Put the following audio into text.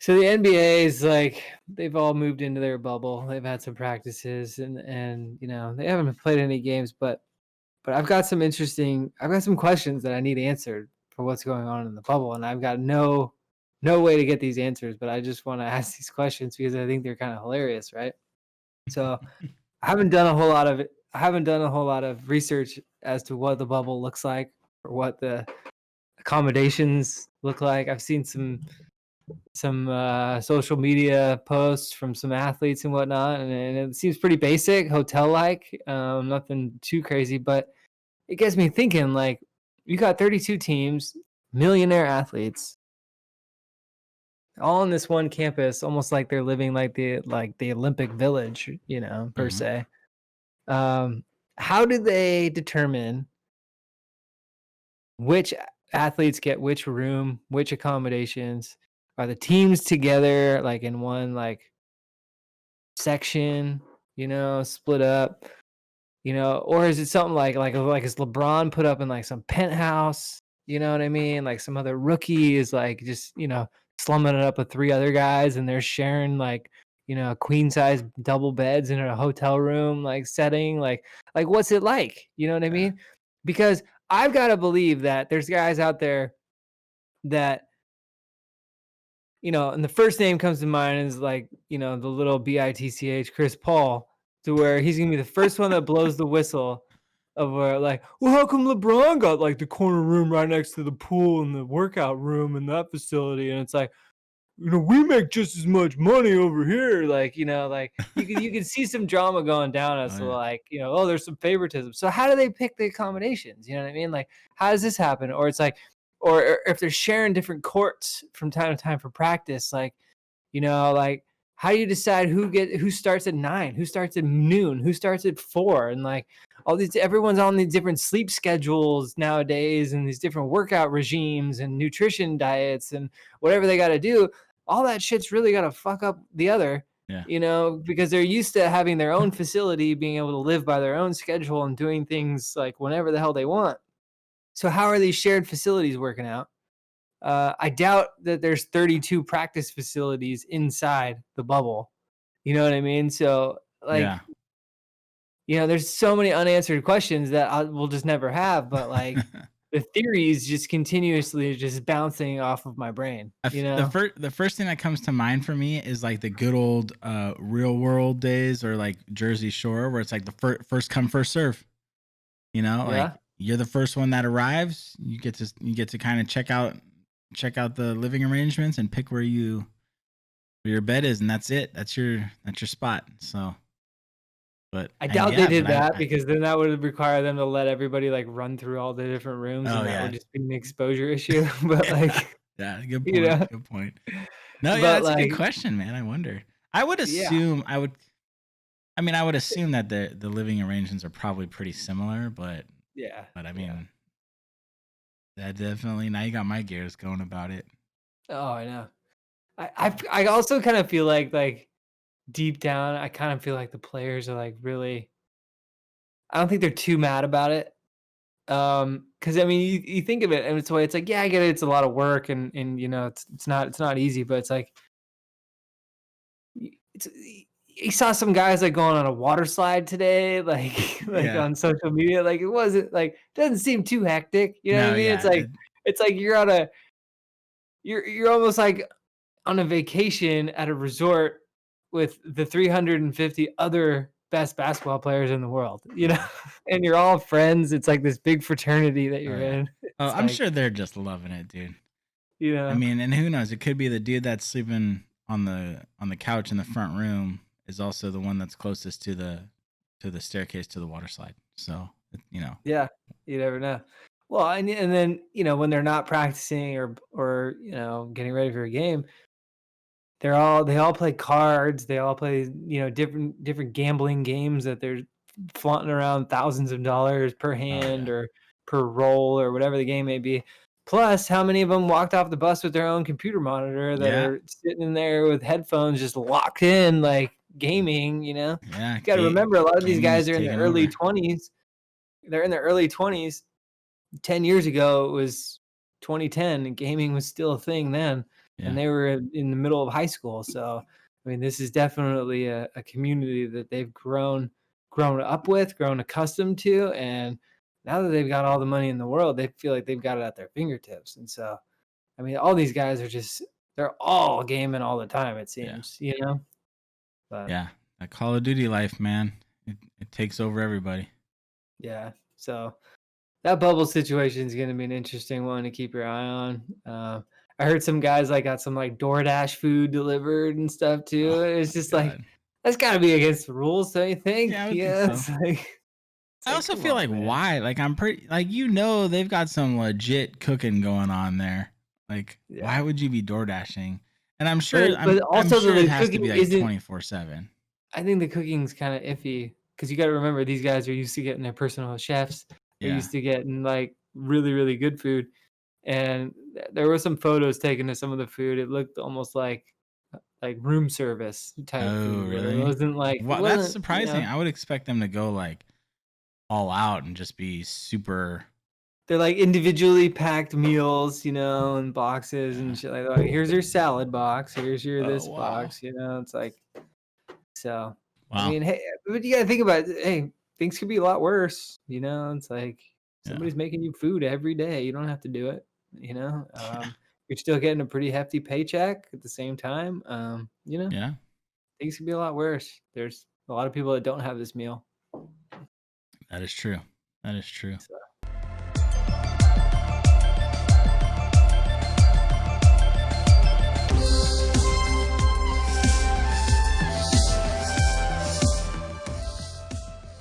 So the NBA is like they've all moved into their bubble. They've had some practices and they haven't played any games, but I've got some questions that I need answered for what's going on in the bubble, and I've got no way to get these answers, but I just want to ask these questions because I think they're kind of hilarious, right? So I haven't done a whole lot of research as to what the bubble looks like or what the accommodations look like. I've seen some social media posts from some athletes and whatnot, and it seems pretty basic, hotel like, nothing too crazy. But it gets me thinking, like, you got 32 teams, millionaire athletes, all on this one campus, almost like they're living like the Olympic Village, per Mhm. se. Um, how do they determine which athletes get which room, which accommodations? Are the teams together like in one like section, split up, or is it something like is LeBron put up in like some penthouse, you know what I mean? Like some other rookie is like just, slumming it up with three other guys and they're sharing like, queen size double beds in a hotel room like setting, like what's it like? You know what I Yeah. mean? Because I've got to believe that there's guys out there that and the first name comes to mind is like, the little bitch Chris Paul, to where he's gonna be the first one that blows the whistle of where like, well, how come LeBron got like the corner room right next to the pool and the workout room in that facility? And it's like, we make just as much money over here. Like, like you could see some drama going down as Oh, to yeah. like, oh, there's some favoritism. So how do they pick the accommodations? You know what I mean? Like, how does this happen? Or it's like, or if they're sharing different courts from time to time for practice, like how do you decide who starts at 9, who starts at noon, who starts at 4, and like all these everyone's on these different sleep schedules nowadays and these different workout regimes and nutrition diets and whatever they got to do. All that shit's really got to fuck up the other, Yeah. because they're used to having their own facility, being able to live by their own schedule and doing things like whenever the hell they want. So how are these shared facilities working out? I doubt that there's 32 practice facilities inside the bubble. You know what I mean? So, Yeah. like, there's so many unanswered questions that we'll just never have. But like, the theories just continuously just bouncing off of my brain. The first thing that comes to mind for me is like the good old real world days or like Jersey Shore where it's like the first come first serve. Like Yeah. you're the first one that arrives. You get to kind of check out the living arrangements and pick where your bed is, and that's it. That's your spot. So, but I and doubt they yeah, but did that I because then that would require them to let everybody like run through all the different rooms, oh and that would yeah. just be an exposure issue. But Yeah. like, Yeah, good you point. know, Good point. No, yeah, but that's a good like, question, man. I wonder. I would yeah, assume I would assume that the living arrangements are probably pretty similar, but yeah, but I yeah. mean, that definitely now you got my gears going about it. Oh, I know. I also kind of feel like deep down, I kind of feel like the players are like really. I don't think they're too mad about it. Because I mean, you think of it, and it's way it's like, yeah, I get it. It's a lot of work, and it's not easy, but it's like it's. You saw some guys like going on a water slide today, like like Yeah. on social media. Like it wasn't like doesn't seem too hectic. You know what I No, mean? yeah. It's like you're almost like on a vacation at a resort with the 350 other best basketball players in the world, Yeah. and you're all friends. It's like this big fraternity that Oh you're yeah. in. Oh, It's I'm like, sure they're just loving it, dude. you I know, mean, and who knows? It could be the dude that's sleeping on the couch in the front room is also the one that's closest to the staircase to the water slide. So, yeah, you never know. Well, and then when they're not practicing or getting ready for a game, they all play cards. They all play different gambling games that they're flaunting around thousands of dollars per oh hand yeah. or per roll or whatever the game may be. Plus, how many of them walked off the bus with their own computer monitor that Yeah. are sitting in there with headphones just locked in, like gaming? You Yeah. got to remember, a lot of these Gaming guys is are in their taking early over. 20s. They're in their early 20s. 10 years ago, it was 2010, and gaming was still a thing then. and Yeah. they were in the middle of high school. So, I mean, this is definitely a community that they've grown up with, grown accustomed to, and now that they've got all the money in the world, they feel like they've got it at their fingertips. And so, I mean, all these guys are just they're all gaming all the time, it Yeah. seems, you know? But Yeah. That Call of Duty life, man. It takes over everybody. yeah, so that bubble situation is gonna be an interesting one to keep your eye on. I heard some guys like got some like DoorDash food delivered and stuff too. Oh It's my just like god. that's got to be against the rules, don't you think? Yeah, I would think Yeah, so. it's I like also come feel like on, man. why? Like I'm pretty like they've got some legit cooking going on there. Like why Yeah, would you be door dashing? And I'm but sure I'm also sure it the has to be cooking like isn't. 24/7. I think the cooking's kind of iffy because you got to remember these guys are used to getting their personal chefs. They're Yeah. used to getting like really really good food, and there were some photos taken of some of the food. It looked almost like room service type Oh, food where it really? wasn't like it Wow, that's wasn't, surprising. I would expect them to go like all out and just be super. they're like individually packed meals, in boxes and Yeah. shit like that. Like, here's your salad box, here's your Oh this wow. box, it's like so I Wow. mean, hey, but you gotta think about it. Hey, things could be a lot worse, it's like Yeah. somebody's making you food every day. You don't have to do it, Yeah. you're still getting a pretty hefty paycheck at the same time. Yeah. Things could be a lot worse. There's a lot of people that don't have this meal. That is true. That is true.